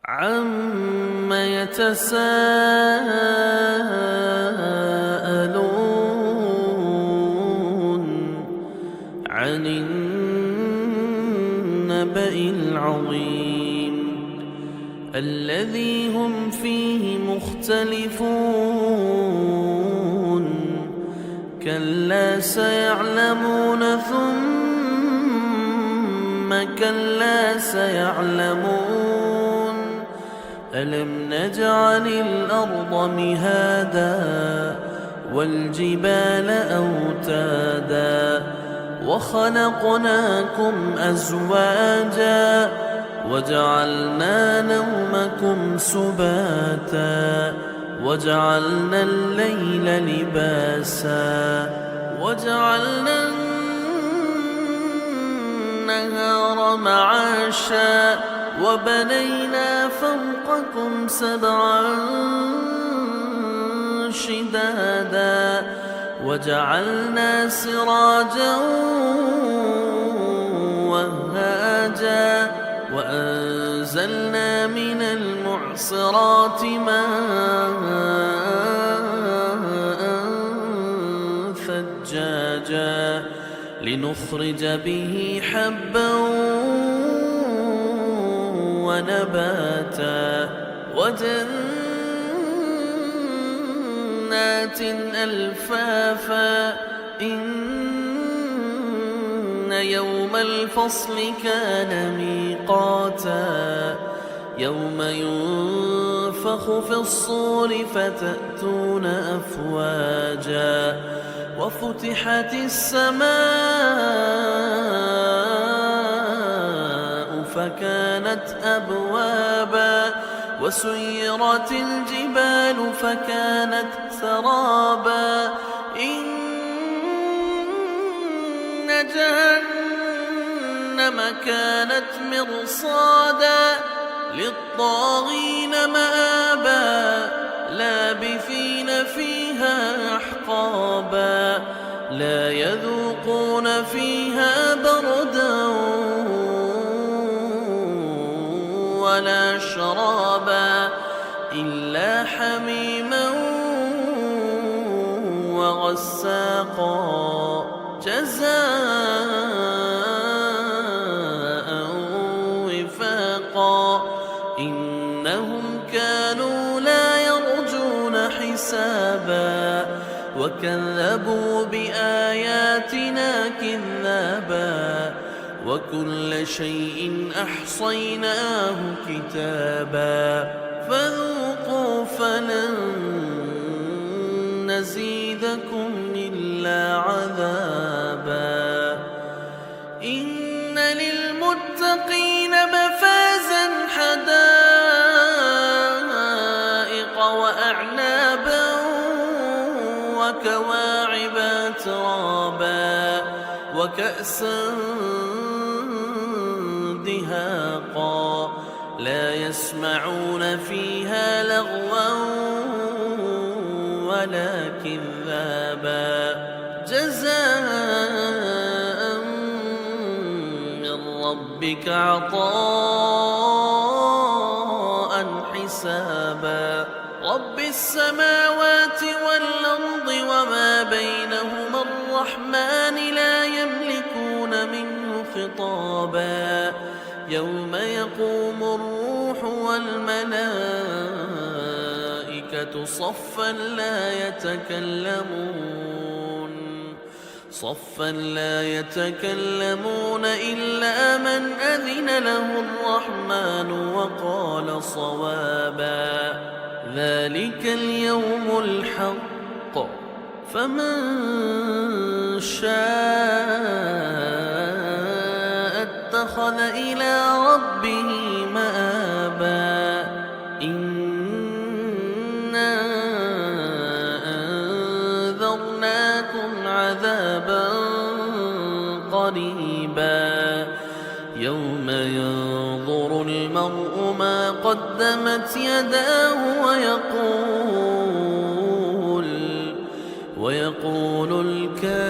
عَمَّ يَتَسَاءَلُونَ عَنِ النَّبَإِ الْعَظِيمِ الَّذِي هُمْ فِيهِ مُخْتَلِفُونَ كَلَّا سَيَعْلَمُونَ ثُمَّ كَلَّا سَيَعْلَمُونَ أَلَمْ نَجْعَلِ الْأَرْضَ مِهَادًا وَالْجِبَالَ أَوْتَادًا وَخَلَقْنَاكُمْ أَزْوَاجًا وَجَعَلْنَا نَوْمَكُمْ سُبَاتًا وَجَعَلْنَا اللَّيْلَ لِبَاسًا وَجَعَلْنَا النَّهَارَ مَعَاشًا وَبَنَيْنَا فَوْقَكُمْ سَبْعًا شِدَادًا وَجَعَلْنَا سِرَاجًا وَهَّاجًا وَأَنزَلْنَا مِنَ الْمُعْصِرَاتِ مَاءً ثَجَّاجًا لِنُخْرِجَ بِهِ حَبًّا وَنَبَاتًا وَجَنَّاتٍ أَلْفَافًا إِنَّ يَوْمَ الْفَصْلِ كَانَ مِيقَاتًا يَوْمَ يُنفَخُ فِي الصُّورِ فَتَأْتُونَ أَفْوَاجًا وَفُتِحَتِ السَّمَاءُ فَكَانَتْ أَبْوَابًا وَسُيِّرَتِ الْجِبَالُ فَكَانَتْ سَرَابًا إِنَّ جَهَنَّمَ كَانَتْ مِرْصَادًا لِلطَّاغِينَ مَآبًا لَابِثِينَ فِيهَا أَحْقَابًا لَا يَذُوقُونَ فِيهَا بَرْدًا وَلَا شَرَابًا إِلَّا حَمِيمًا وَغَسَّاقًا جَزَاءً وِفَاقًا إِنَّهُمْ كَانُوا لَا يَرْجُونَ حِسَابًا وَكَذَّبُوا بِآيَاتِنَا كِذَّابًا وَكُلَّ شَيْءٍ أَحْصَيْنَاهُ كِتَابًا فَذُوقُوا فَلَن نَّزِيدَكُمْ إِلَّا عَذَابًا إِنَّ لِلْمُتَّقِينَ مَفَازًا حَدَائِقَ وَأَعْنَابًا وَكَوَاعِبَ أَتْرَابًا وَكَأْسًا دِهَاقًا لَا يَسْمَعُونَ فِيهَا لَغْوًا وَلَا كِذَّابًا جَزَاءً مِّن رَّبِّكَ عَطَاءً حِسَابًا رَّبِّ السَّمَاوَاتِ وَالْأَرْضِ وَمَا بَيْنَهُمَا الرَّحْمَٰنِ لَا يَمْلِكُونَ مِنْهُ خِطَابًا يَوْمَ يَقُومُ الرُّوحُ وَالْمَلَائِكَةُ صَفًّا لَّا يَتَكَلَّمُونَ إِلَّا مَنْ أَذِنَ لَهُ الرَّحْمَٰنُ وَقَالَ صَوَابًا ذَلِكَ الْيَوْمُ الْحَقُّ فَمَن شَاءَ اتَّخَذَ إِلَىٰ رَبِّهِ مَآبًا إِنَّا أَنذَرْنَاكُمْ عَذَابًا قَرِيبًا يَوْمَ يَنظُرُ الْمَرْءُ مَا قَدَّمَتْ يَدَاهُ وَيَقُولُ الْكَافِرُ